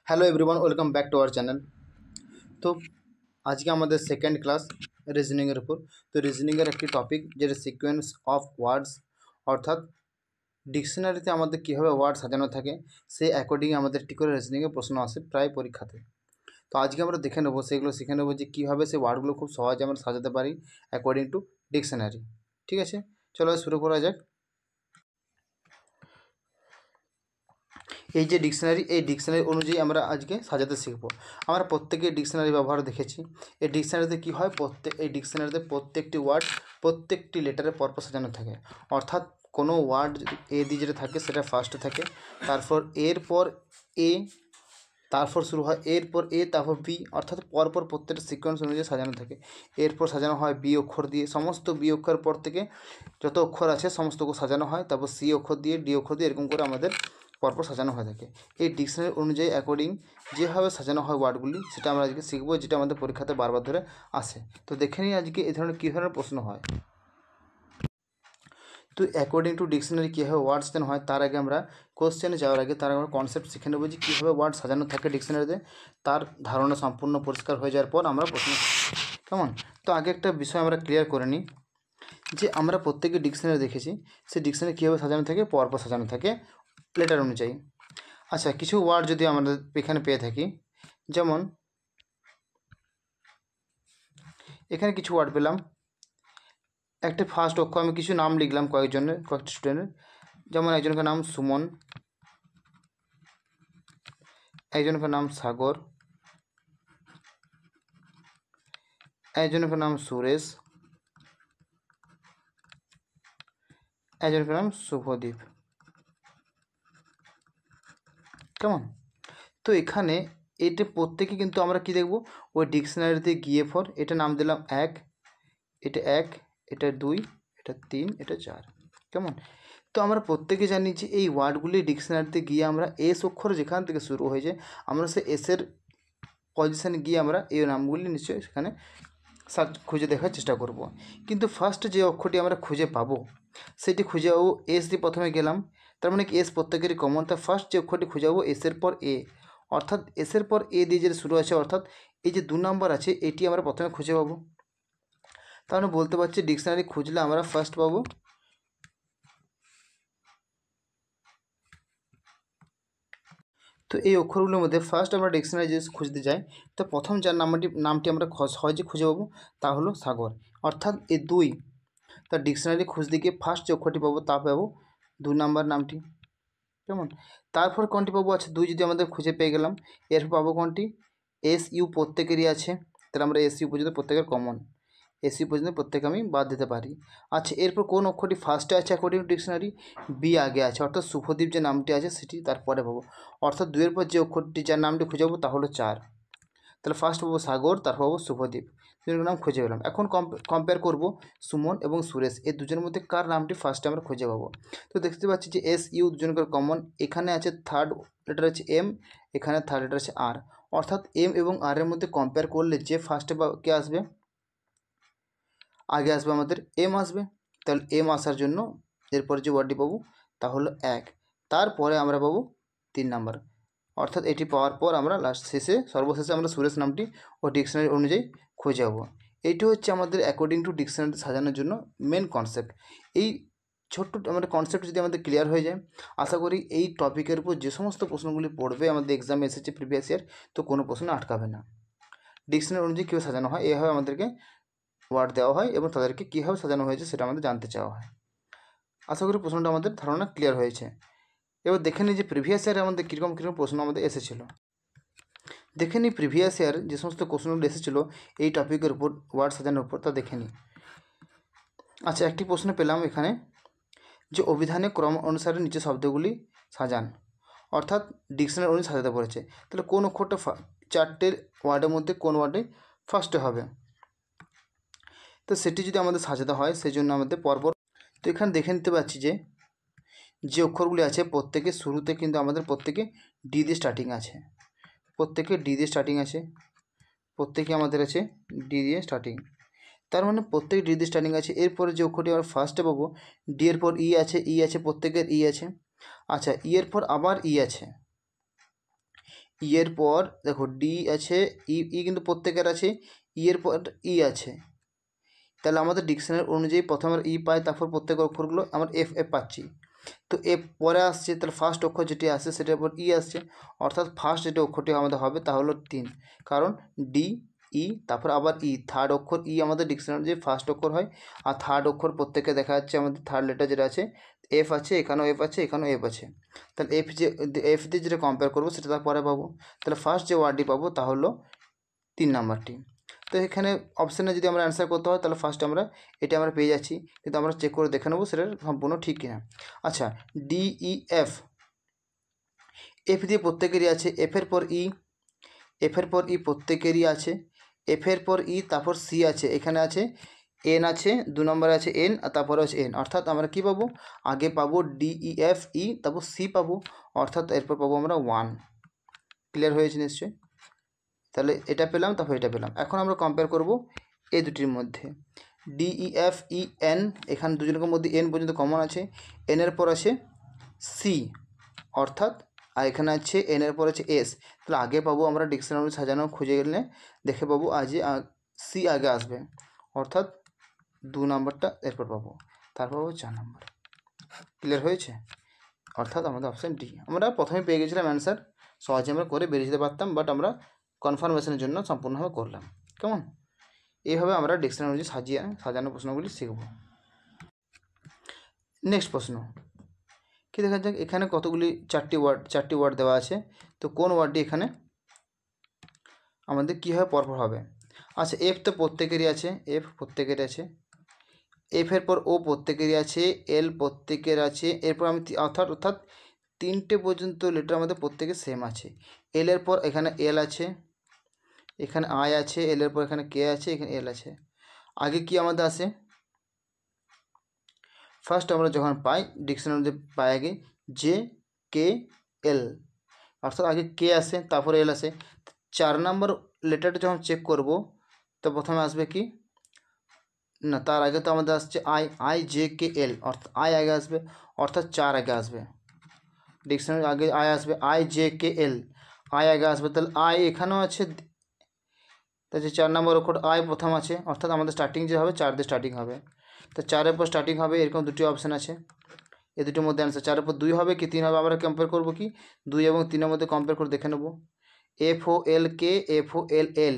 Hello everyone, welcome back to our channel. তো আজকে আমাদের সেকেন্ড ক্লাস রিজনিংয়ের উপর। তো রিজনিংয়ের একটি টপিক যেটা সিকোয়েন্স অফ ওয়ার্ডস, অর্থাৎ ডিকশনারিতে আমাদের কীভাবে ওয়ার্ড সাজানো থাকে সেই অ্যাকর্ডিং আমাদের একটি করে রিজনিংয়ের প্রশ্ন আসে প্রায় পরীক্ষাতে। তো আজকে আমরা দেখে নেবো, সেগুলো শিখে নেবো যে কীভাবে সেই ওয়ার্ডগুলো খুব সহজে আমরা সাজাতে পারি অ্যাকর্ডিং টু ডিকশনারি। ঠিক আছে, চলো শুরু করা যাক। এই যে ডিকশনারি, এই ডিকশনারি অনুযায়ী আমরা আজকে সাজাতে শিখব। আমরা প্রত্যেকে ডিকশনারি ব্যবহার দেখেছি। এই ডিকশনারিতে কী হয়, এই ডিকশনারিতে প্রত্যেকটি ওয়ার্ড প্রত্যেকটি লেটারে পরপর সাজানো থাকে। অর্থাৎ কোনো ওয়ার্ড এ দিয়ে যেটা থাকে সেটা ফার্স্টে থাকে, তারপর এরপর এ, তারপর শুরু হয় এরপর এ, তারপর বি, অর্থাৎ পরপর প্রত্যেকটা সিকোয়েন্স অনুযায়ী সাজানো থাকে। এরপর সাজানো হয় বি অক্ষর দিয়ে, সমস্ত বি অক্ষর পর থেকে যত অক্ষর আছে সমস্তকে সাজানো হয়, তারপর সি অক্ষর দিয়ে, ডি অক্ষর দিয়ে, এরকম করে আমাদের পরপর সাজানো হয়ে থাকে। এই ডিকশনারি অনুযায়ী অ্যাকর্ডিং যেভাবে সাজানো হয় ওয়ার্ডগুলি সেটা আমরা আজকে শিখবো, যেটা আমাদের পরীক্ষাতে বারবার ধরে আসে। তো দেখে নিই আজকে এই ধরনের কী ধরনের প্রশ্ন হয়। তো অ্যাকর্ডিং টু ডিকশনারি কীভাবে ওয়ার্ড সাজানো হয় তার আগে আমরা কোশ্চেনে যাওয়ার আগে তার আমরা কনসেপ্ট শিখে নেবো যে কীভাবে ওয়ার্ড সাজানো থাকে ডিকশনারিতে। তার ধারণা সম্পূর্ণ পরিষ্কার হয়ে যাওয়ার পর আমরা প্রশ্ন, কেমন? তো আগে একটা বিষয় আমরা ক্লিয়ার করে নিই যে আমরা প্রত্যেকে ডিকশনারি দেখেছি, সেই ডিকশনারি কীভাবে সাজানো থাকে, পরপর সাজানো থাকে লেটার অনুযায়ী। আচ্ছা, কিছু ওয়ার্ড যদি আমরা এখানে পেয়ে থাকি, যেমন এখানে কিছু ওয়ার্ড পেলাম, একটা ফার্স্ট অক্ষর আমি কিছু নাম লিখলাম কয়েকটি স্টুডেন্টের। যেমন একজনকার নাম সুমন, একজনকার নাম সাগর, একজনকার নাম সুরেশ, একজনকার নাম শুভদীপ। কেমন? তো এখানে এটা প্রত্যেকে কিন্তু আমরা কি দেখব, ওই ডিকশনারিতে গিয়ে ফর এটা নাম দিলাম 1, এটা 1, এটা 2, এটা 3, এটা 4। কেমন? তো আমরা প্রত্যেকে জানি যে এই ওয়ার্ডগুলি ডিকশনারিতে গিয়ে আমরা এস অক্ষর যেখান থেকে শুরু হয়েছে আমরা সে এসের পজিশানে গিয়ে আমরা এই নামগুলি নিশ্চয়ই সেখানে খুঁজে দেখার চেষ্টা করব। কিন্তু ফার্স্ট যে অক্ষরটি আমরা খুঁজে পাবো সেটি খুঁজে পাবো এস দিয়ে, প্রথমে গেলাম, তার মানে কি এস প্রত্যেকেরই কমন। তার ফার্স্ট যে অক্ষরটি খুঁজে পাবো এসের পর এ, অর্থাৎ এসের পর এ দিয়ে যেটা শুরু আছে, অর্থাৎ এই যে 2 নম্বর আছে এটি আমরা প্রথমে খুঁজে পাবো। তাহলে বলতে পারছি ডিকশনারি খুঁজলে আমরা ফার্স্ট পাবো। তো এই অক্ষরগুলোর মধ্যে ফার্স্ট আমরা ডিকশনারি যে খুঁজতে যাই, তো প্রথম যার নামটি আমরা সহজে খুঁজে পাবো তা হলো সাগর, অর্থাৎ এই 2। তার ডিকশনারি খুঁজতে গিয়ে ফার্স্ট যে অক্ষরটি পাবো তা পাবো 2 নম্বর নামটি। কেমন? তারপর কোনটি পাবো? আচ্ছা, 2 যদি আমাদের খুঁজে পেয়ে গেলাম, এরপর পাবো কোনটি? এস ইউ প্রত্যেকেরই আছে, তাহলে আমরা এস ইউ পর্যন্ত প্রত্যেকের কমন, এস ইউ পর্যন্ত প্রত্যেকে আমি বাদ দিতে পারি। আচ্ছা, এরপর কোন অক্ষরটি ফার্স্টে আছে অ্যাকর্ডিং টু ডিকশনারি? বি আগে আছে, অর্থাৎ শুভদীপ যে নামটি আছে সেটি তারপরে পাবো, অর্থাৎ 2-এর পর যে অক্ষরটি যার নামটি খুঁজে পাবো তা হলো 4। তাহলে ফার্স্ট পাবো সাগর, তারপর পাবো শুভদীপ, দুজনের নাম খুঁজে পেলাম। এখন কম্পেয়ার করব সুমন এবং সুরেশ, এই দুজনের মধ্যে কার নামটি ফার্স্টে আমরা খুঁজে পাবো। তো দেখতে পাচ্ছি যে এস ইউ দুজনকার কমন, এখানে আছে থার্ড লেটার আছে এম, এখানে থার্ড লেটার আছে আর, অর্থাৎ এম এবং আর এর মধ্যে কম্পেয়ার করলে যে ফার্স্টে কে আসবে, আগে আসবে আমাদের এম আসবে। তাহলে এম আসার জন্য এরপরে যে ওয়ার্ডটি পাবো তা হলো 1, তারপরে আমরা পাবো 3 নাম্বার, অর্থাৎ এটি পাওয়ার পর আমরা সর্বশেষে আমরা সুরেশ নামটি ও ডিকশনারি অনুযায়ী খুঁজে পাবো। এইটি হচ্ছে আমাদের অ্যাকর্ডিং টু ডিকশনারি সাজানোর জন্য মেন কনসেপ্ট। এই ছোট্ট আমাদের কনসেপ্ট যদি আমাদের ক্লিয়ার হয়ে যায়, আশা করি এই টপিকের উপর যে সমস্ত প্রশ্নগুলি পড়বে আমাদের এক্সামে এসেছে প্রিভিয়াস ইয়ার, তো কোনো প্রশ্ন আটকাবে না। ডিকশনারি অনুযায়ী কীভাবে সাজানো হয়, এভাবে আমাদেরকে ওয়ার্ড দেওয়া হয় এবং তাদেরকে কীভাবে সাজানো হয়েছে সেটা আমাদের জানতে চাওয়া হয়। আশা করি প্রশ্নটা আমাদের ধারণা ক্লিয়ার হয়েছে। এবার দেখে নিই যে প্রিভিয়াস ইয়ারে আমাদের কীরকম প্রশ্ন আমাদের এসেছিলো। দেখে নিই প্রিভিয়াস ইয়ার যে সমস্ত কোশ্চেনগুলো এসেছিলো এই টপিকের উপর, ওয়ার্ড সাজানোর উপর, তা দেখে নিই। আচ্ছা, একটি প্রশ্ন পেলাম এখানে যে অভিধানে ক্রম অনুসারে নিচে শব্দগুলি সাজান, অর্থাৎ ডিকশনারি অনুযায়ী সাজাতে বলেছে। তাহলে কোন অক্ষরটা 4টের ওয়ার্ডের মধ্যে কোন ওয়ার্ডে ফার্স্টে হবে, তো সেটি যদি আমাদের সাজাতে হয় সেই জন্য আমাদের পরপর, তো এখানে দেখে নিতে পাচ্ছি যে অক্ষরগুলি আছে প্রত্যেকের শুরুতে কিন্তু আমাদের প্রত্যেকে ডি দিয়ে স্টার্টিং আছে, প্রত্যেকে ডি দিয়ে স্টার্টিং আছে, প্রত্যেকে আমাদের আছে ডি দিয়ে স্টার্টিং, তার মানে প্রত্যেক ডি দিয়ে স্টার্টিং আছে। এরপরে যে অক্ষরটি আমরা ফার্স্টে পাবো, ডি এর পর ই আছে, প্রত্যেকের ই আছে। আচ্ছা, ই এর পর আবার ই আছে, ই এর পর দেখো ডি আছে, ই কিন্তু প্রত্যেকের আছে, ই এর পর ই আছে, তাহলে আমাদের ডিকশনারি অনুযায়ী প্রথমে ই পাই, তারপর প্রত্যেক অক্ষরগুলো আমরা এফ এফ পাচ্ছি। তো এফ পরে আসছে, তাহলে ফার্স্ট অক্ষর যেটি আসছে সেটার পর ই আসছে, অর্থাৎ ফার্স্ট যেটা অক্ষরটি আমাদের হবে তা হলো 3, কারণ ডি ই তারপর আবার ই, থার্ড অক্ষর ই আমাদের ডিকশনারি যে ফার্স্ট অক্ষর হয়, আর থার্ড অক্ষর প্রত্যেকে দেখা যাচ্ছে আমাদের থার্ড লেটার যেটা আছে এফ আছে, এখানেও এফ আছে, এখানেও এফ আছে, তাহলে এফ দিয়ে যেটা কম্পেয়ার করবো সেটা তারপরে পাবো। তাহলে ফার্স্ট যে ওয়ার্ডটি পাবো তা হলো 3 নাম্বারটি। তো এখানে অপশানে যদি আমরা অ্যান্সার করতে হয় তাহলে ফার্স্ট আমরা এটা আমরা পেয়ে যাচ্ছি, কিন্তু আমরা চেক করে দেখে নেবো সেটা সম্পূর্ণ ঠিক কিনা। আচ্ছা, ডি ই এফ, এফ দিয়ে প্রত্যেকেরই আছে, এফের পর ই, এফের পর ই প্রত্যেকেরই আছে, এফের পর ই তারপর সি আছে, এখানে আছে এন আছে, 2 নম্বরে আছে এন আর তারপরে আছে এন, অর্থাৎ আমরা কি পাবো, আগে পাবো ডি ই এফ ই, তারপর সি পাবো, অর্থাৎ এরপর পাবো আমরা 1। ক্লিয়ার হয়েছে নিশ্চয়ই? তাহলে এটা পেলাম, তারপর এটা পেলাম। এখন আমরা কম্পেয়ার করব এই দুটির মধ্যে, D E F E N, এখানে দুজনের মধ্যে এন পর্যন্ত কমন আছে, এনের পর আছে সি, অর্থাৎ আর এখানে আছে এনের পর আছে এস, তাহলে আগে পাবো আমরা ডিকশনারি সাজানো খুঁজে গেলে দেখে পাবো সি আগে আসবে, অর্থাৎ 2 নম্বরটা এরপর পাবো, তারপর পাবো 4 নম্বর। ক্লিয়ার হয়েছে? অর্থাৎ আমাদের অপশান ডি, আমরা প্রথমে পেয়ে গেছিলাম অ্যান্সার, সহজে আমরা করে বেরিয়ে যেতে পারতাম, বাট আমরা কনফার্মেশনের জন্য সম্পূর্ণভাবে করলাম। কেমন? এইভাবে আমরা ডিকশনারি অনুযায়ী সাজানো প্রশ্নগুলি শিখব। নেক্সট প্রশ্ন কি দেখা যাক, এখানে কতগুলি 4টি ওয়ার্ড দেওয়া আছে, তো কোন ওয়ার্ডটি এখানে আমাদের কীভাবে পরপর হবে। আচ্ছা, এফ তো প্রত্যেকেরই আছে, এফ প্রত্যেকেরই আছে, এফের পর ও প্রত্যেকেরই আছে, এল প্রত্যেকের আছে, এরপর আমি অর্থাৎ 3টে পর্যন্ত লেটার আমাদের প্রত্যেকের সেম আছে। এল এর পর এখানে এল আছে, এখানে আই আছে, এল এর পর এখানে কে আছে, এখানে এল আছে। আগে কি আমাদের আসে, ফার্স্ট আমরা যখন পাই ডিকশনারিতে পাই আগে জে কে এল, অর্থাৎ আগে কে আসে তারপরে এল আসে। 4 নম্বর লেটারটা যখন চেক করব তো প্রথমে আসবে কি না, তার আগে তো আমাদের আসছে আই জে কে এল, অর্থাৎ আই আগে আসবে, অর্থাৎ 4 আগে আসবে, ডিকশনারি আগে আই আসবে, I J K L, I আগে আসবে, তাহলে আই এখানেও আছে, তাহলে 4 নম্বর অক্ষর আই প্রথম আছে, অর্থাৎ আমাদের স্টার্টিং যে হবে 4 দিয়ে স্টার্টিং হবে, তো 4-এর পর স্টার্টিং হবে, এরকম দুটি অপশান আছে, এই দুটির মধ্যে অ্যান্সার 4-এর পর 2 হবে কি 3 হবে, আমরা কম্পেয়ার করবো কি 2 এবং 3-এর মধ্যে কম্পেয়ার করে দেখে নেব। এফ ও এল কে, এফ ও এল এল,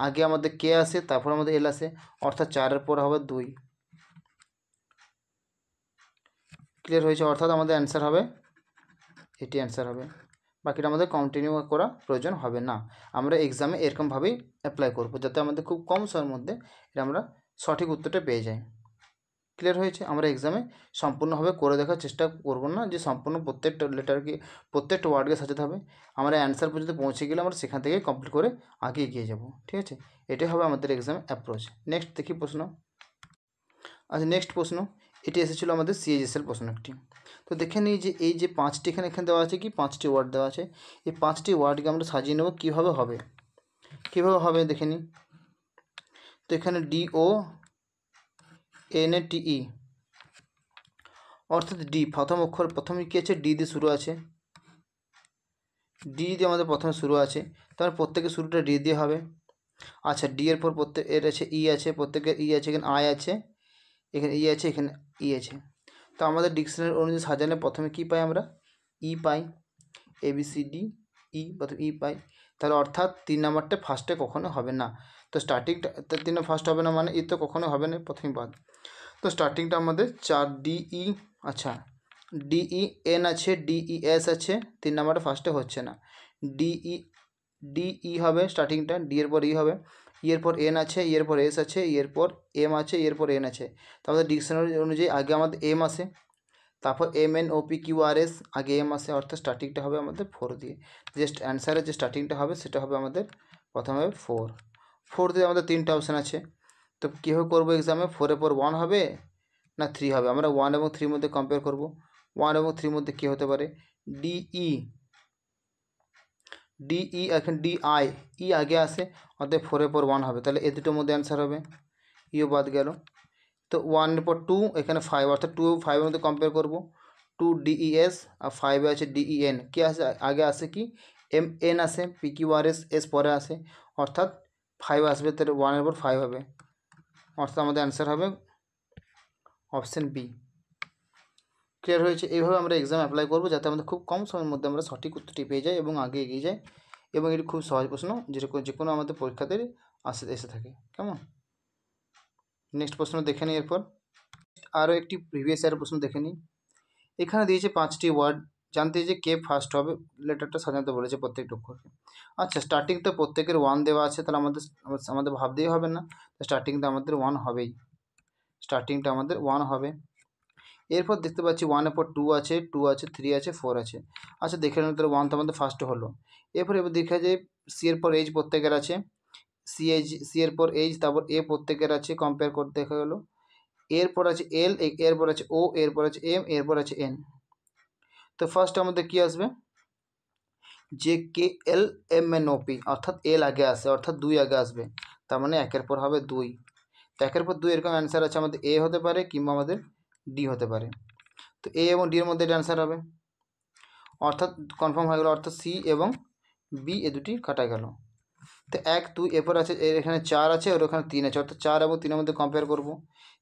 আগে আমাদের কে আসে তারপর আমাদের এল আসে, অর্থাৎ 4-এর পর হবে 2। ক্লিয়ার হয়েছে? অর্থাৎ আমাদের অ্যান্সার হবে এটি, অ্যান্সার হবে, বাকিটা আমাদের কন্টিনিউ করা প্রয়োজন হবে না, আমরা এক্সামে এরকমভাবেই অ্যাপ্লাই করব যাতে আমাদের খুব কম সময়ের মধ্যে এটা আমরা সঠিক উত্তরটা পেয়ে যাই। ক্লিয়ার হয়েছে? আমরা এক্সামে সম্পূর্ণভাবে করে দেখার চেষ্টা করব না যে সম্পূর্ণ প্রত্যেকটা লেটারকে প্রত্যেকটা ওয়ার্ডকে সাজাতে হবে, আমরা অ্যান্সার পর্যন্ত পৌঁছে গেলে আমরা সেখান থেকে কমপ্লিট করে আগে এগিয়ে যাব। ঠিক আছে, এটাই হবে আমাদের এক্সামের অ্যাপ্রোচ। নেক্সট দেখি প্রশ্ন। আচ্ছা, নেক্সট প্রশ্ন এটি এসেছিলো আমাদের সিএইচএসের প্রশ্ন একটি। তো দেখে নিই যে এই যে 5টি এখানে দেওয়া আছে কি 5টি ওয়ার্ড দেওয়া আছে, এই 5টি ওয়ার্ডকে আমরা সাজিয়ে নেব কীভাবে হবে দেখে নিই। তো এখানে DO NATE, অর্থাৎ ডি প্রথম অক্ষর, প্রথমে কী আছে ডি দিয়ে শুরু আছে, ডি দিয়ে আমাদের প্রথমে শুরু আছে, তার প্রত্যেকের শুরুটা ডি দিয়ে হবে। আচ্ছা, ডি এর পর এর আছে ই আছে, প্রত্যেকের ই আছে, এখানে আই আছে, এখানে ই আছে, এখানে ই আছে। তো আমাদের ডিকশনারি অনুযায়ী সাজালে প্রথমে কী পাই আমরা, ই পাই, ABCD ই, প্রথম ই পাই, তাহলে অর্থাৎ 3 নাম্বারটা ফার্স্টে কখনো হবে না। তো স্টার্টিংটা 3 ফার্স্ট হবে না মানে ই তো কখনো হবে না, প্রথমে বাদ। তো স্টার্টিংটা আমাদের 4DE, আচ্ছা DEN আছে, DES আছে, 3 নাম্বারটা ফার্স্টে হচ্ছে না, DE হবে স্টার্টিংটা, ডি এর পর ই হবে, ই এর পর এন আছে, ই এর পর এস আছে, ই এর পর এম আছে, ই এর পর এন আছে। তাহলে ডিকশনারি অনুযায়ী আগে আমাদের এম আসে, তারপর MNOPQRS, আগে এম আসে, অর্থাৎ স্টার্টিংটা হবে আমাদের 4 দিয়ে, জাস্ট অ্যান্সারের যে স্টার্টিংটা হবে সেটা হবে আমাদের প্রথমে 4 দিয়ে আমাদের 3টে অপশান আছে। তো কীভাবে করবো এক্সামে, 4-এর পর 1 হবে না 3 হবে, আমরা 1 এবং 3 মধ্যে কম্পেয়ার করব। 1 এবং 3 মধ্যে কী হতে পারে, DE এখন DI, ই আগে আসে, অর্থাৎ 4-এর পর 1 হবে, তাহলে এই দুটোর মধ্যে অ্যান্সার হবে, ইও বাদ গেল। তো 1-এর পর 2, এখানে 5, অর্থাৎ 2 5-এর মধ্যে কম্পেয়ার করব, 2 DES আর 5-এ আছে DEN, কে আসে আগে আসে কি এন আসে, PQRS এস পরে আসে, অর্থাৎ 5 আসবে, তাহলে 1-এর পর 5 হবে, অর্থাৎ আমাদের অ্যান্সার হবে অপশান বি। ক্লিয়ার হয়েছে? এইভাবে আমরা এক্সাম অ্যাপ্লাই করবো যাতে আমাদের খুব কম সময়ের মধ্যে আমরা সঠিক উত্তরটি পেয়ে যাই এবং আগে এগিয়ে যাই, এবং এটি খুব সহজ প্রশ্ন যেটা যে কোনো আমাদের পরীক্ষাতে এসে থাকে। কেমন? নেক্সট প্রশ্ন দেখে নিই। এরপর আরও একটি প্রিভিয়াস ইয়ার প্রশ্ন দেখে নিই। এখানে দিয়েছে 5টি ওয়ার্ড, জানতে যে কে ফার্স্ট হবে, লেটারটা সাজাতে বলেছে প্রত্যেকটা অক্ষরকে। আচ্ছা, স্টার্টিং তো প্রত্যেকের 1 দেওয়া আছে, তাহলে আমাদের ভাবতেই হবে না, স্টার্টিংটা আমাদের 1 হবেই, স্টার্টিংটা আমাদের 1 হবে। এরপর দেখতে পাচ্ছি 1-এর পর 2 আছে, 2 আছে, 3 আছে, 4 আছে। আচ্ছা, দেখে নিন, তাহলে 1 তো আমাদের ফার্স্ট হলো। এরপর দেখা যায় সি এর পর এইচ প্রত্যেকের আছে, সি এর পর এইচ, তারপর এ প্রত্যেকের আছে, কম্পেয়ার করতে দেখা গেলো। এরপর আছে এল, এরপর আছে ও, এরপর আছে এম, এরপর আছে এন। তো ফার্স্ট আমাদের কি আসবে, যে K L M N O P, অর্থাৎ এল আগে আসে, অর্থাৎ 2 আগে আসবে, তার মানে 1-এর পর হবে 2। তো 1-এর পর 2 এরকম অ্যান্সার আছে, আমাদের এ হতে পারে কিংবা আমাদের ডি হতে পারে। তো এ এবং ডি এর মধ্যে এটা অ্যান্সার হবে, অর্থাৎ কনফার্ম হয়ে গেল, অর্থাৎ সি এবং বি এ দুটি কাটা গেল। তো 1, 2, এরপর আছে এখানে 4 আছে, আর ওখানে 3 আছে, অর্থাৎ 4 এবং 3-এর মধ্যে কম্পেয়ার করব।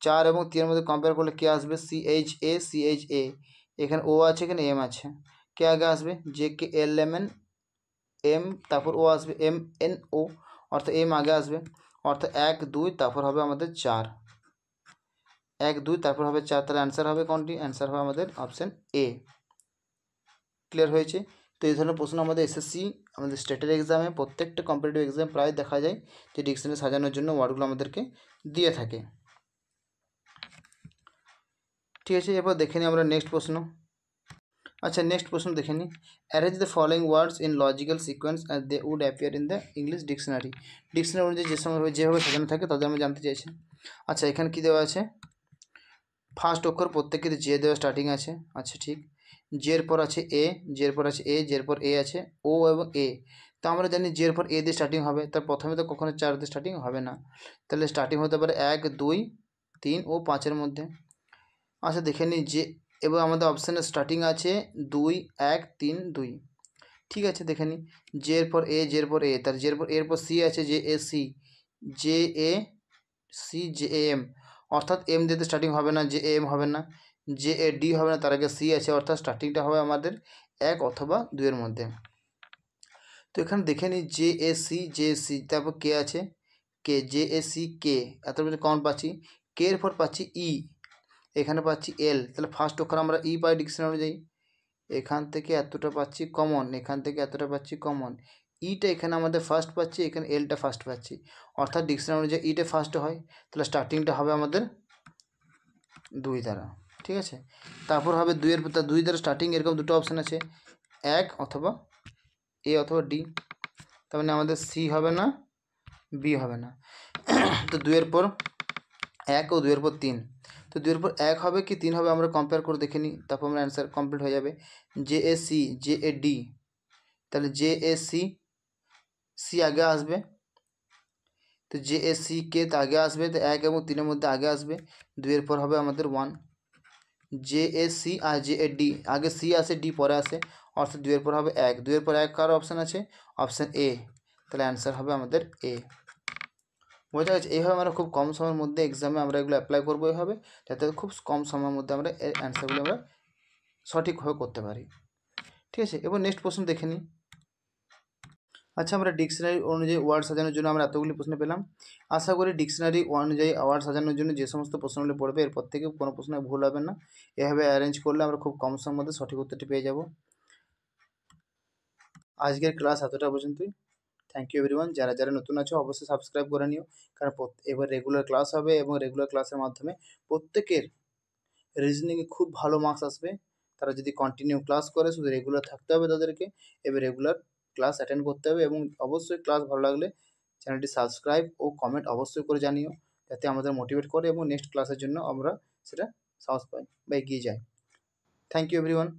4 এবং 3-এর মধ্যে কম্পেয়ার করলে কে আসবে, CHA, এখানে ও আছে, এখানে এম আছে, কে আগে আসবে, যে K L M N M, তারপর ও আসবে MNO, অর্থাৎ এম আগে আসবে, অর্থাৎ 1, 2, তারপর হবে আমাদের 4, 1, 2, তারপর হবে 4, তাহলে অ্যান্সার হবে কোনটি, অ্যান্সার হবে আমাদের অপশান এ। ক্লিয়ার হয়েছে? তো এই ধরনের প্রশ্ন আমাদের এসএসসি, আমাদের স্টেটের এক্সামে, প্রত্যেকটা কম্পিটিটিভ এক্সামে প্রায় দেখা যায় যে ডিকশনারি সাজানোর জন্য ওয়ার্ডগুলো আমাদেরকে দিয়ে থাকে। ঠিক আছে, এরপর দেখে নিই আমরা নেক্সট প্রশ্ন। আচ্ছা, নেক্সট প্রশ্ন দেখে নিই। Arrange the following words in logical sequence as they would appear in the English dictionary. Dictionary অনুযায়ী যেভাবে সাজানো থাকে তাদের আমরা জানতে চাইছি। আচ্ছা, এখানে কী দেওয়া আছে, ফার্স্ট অক্ষর প্রত্যেকের জে দেওয়া স্টার্টিং আছে, আচ্ছা ঠিক। জের পর আছে এ, জের পর আছে এ, জের পর এ আছে, ও এবং এ। তো আমরা জানি জের পর এ দিয়ে স্টার্টিং হবে, তার প্রথমে তো কখনো 4 দিয়ে স্টার্টিং হবে না, তাহলে স্টার্টিং হতে পারে 1, 2, 3 ও 5-এর মধ্যে। আচ্ছা, দেখে নিই যে, এবার আমাদের অপশানে স্টার্টিং আছে 2, 1, 3, 2। ঠিক আছে, দেখে নিই, জের পর এ, জের পর এ, তার জের পর এর পর সি আছে, J A C, J A C, J A M, অর্থাৎ এম দিয়ে স্টার্টিং হবে না, জে এম হবে না, জে এ ডি হবে না, তার আগে সি আছে, অর্থাৎ স্টার্টিংটা হবে আমাদের 1 অথবা 2-এর মধ্যে। তো এখানে দেখে নিই জে এ সি, তারপর কে আছে, কে, জে এ সি কে, এত মধ্যে কমন পাচ্ছি, কে এর পর পাচ্ছি ই, এখানে পাচ্ছি এল, তাহলে ফার্স্ট অক্ষর আমরা ই পাই ডিকশনারি অনুযায়ী, এখান থেকে এতটা পাচ্ছি কমন, এখান থেকে এতটা পাচ্ছি কমন, ইটা এখানে আমাদের ফার্স্ট পাচ্ছি, এখানে এলটা ফার্স্ট পাচ্ছি, অর্থাৎ ডিকশনারি অনুযায়ী ইটা ফার্স্ট হয়, তাহলে স্টার্টিংটা হবে আমাদের 2 দ্বারা। ঠিক আছে, তারপর হবে 2 দ্বারা স্টার্টিং, এরকম দুটো অপশান আছে, 1 অথবা এ অথবা ডি, তার মানে আমাদের সি হবে না, বি হবে না। তো 2-এর পর 1 ও 2-এর পর 3, তো 2-এর পর 1 হবে কি 3 হবে, আমরা কম্পেয়ার করে দেখে নিই, তারপর আমরা অ্যান্সার কমপ্লিট হয়ে যাবে। J A C, J A D, তাহলে জে এ সি, সি আগে আসবে, তো জে এ সি কে তো আগে আসবে, তো 1 এবং 3-এর মধ্যে আগে আসবে, 2-এর পর হবে আমাদের 1, জে এ সি আর জে এ ডি, আগে সি আসে, ডি পরে আসে, অর্থাৎ 2-এর পর হবে 1, 2-এর পর 1 কার অপশান আছে, অপশান এ, তাহলে অ্যান্সার হবে আমাদের এ। বোঝা গেছে? এইভাবে আমরা খুব কম সময়ের মধ্যে এক্সামে আমরা এগুলো অ্যাপ্লাই করবো, এইভাবে যাতে খুব কম সময়ের মধ্যে আমরা এর অ্যান্সারগুলো আমরা সঠিকভাবে করতে পারি। ঠিক আছে, এবার নেক্সট প্রশ্ন দেখে নিই। আচ্ছা, আমরা ডিকশনারি অনুযায়ী ওয়ার্ড সাজানোর জন্য আমরা এতগুলি প্রশ্ন পেলাম। আশা করি ডিকশনারি অনুযায়ী ওয়ার্ড সাজানোর জন্য যে সমস্ত প্রশ্নগুলি পড়বে এরপর থেকে কোনো প্রশ্ন ভুল হবে না, এভাবে অ্যারেঞ্জ করলে আমরা খুব কম সময়ের মধ্যে সঠিক উত্তরটি পেয়ে যাব। আজকের ক্লাস এতটা পর্যন্তই। Thank you everyone. যারা যারা নতুন আছো অবশ্যই সাবস্ক্রাইব করে নিও, কারণ এবার রেগুলার ক্লাস হবে এবং রেগুলার ক্লাসের মাধ্যমে প্রত্যেকের রিজনিংয়ে খুব ভালো মার্কস আসবে। তারা যদি কন্টিনিউ ক্লাস করে, শুধু রেগুলার থাকতে হবে তাদেরকে, এবার রেগুলার ক্লাস অ্যাটেন্ড করতে হবে, এবং অবশ্যই ক্লাস ভালো লাগলে চ্যানেলটি সাবস্ক্রাইব ও কমেন্ট অবশ্যই করে জানিও, যাতে আমাদের মোটিভেট করে এবং নেক্সট ক্লাসের জন্য আমরা সেটা সাহস পাই বা এগিয়ে যাই। Thank you everyone.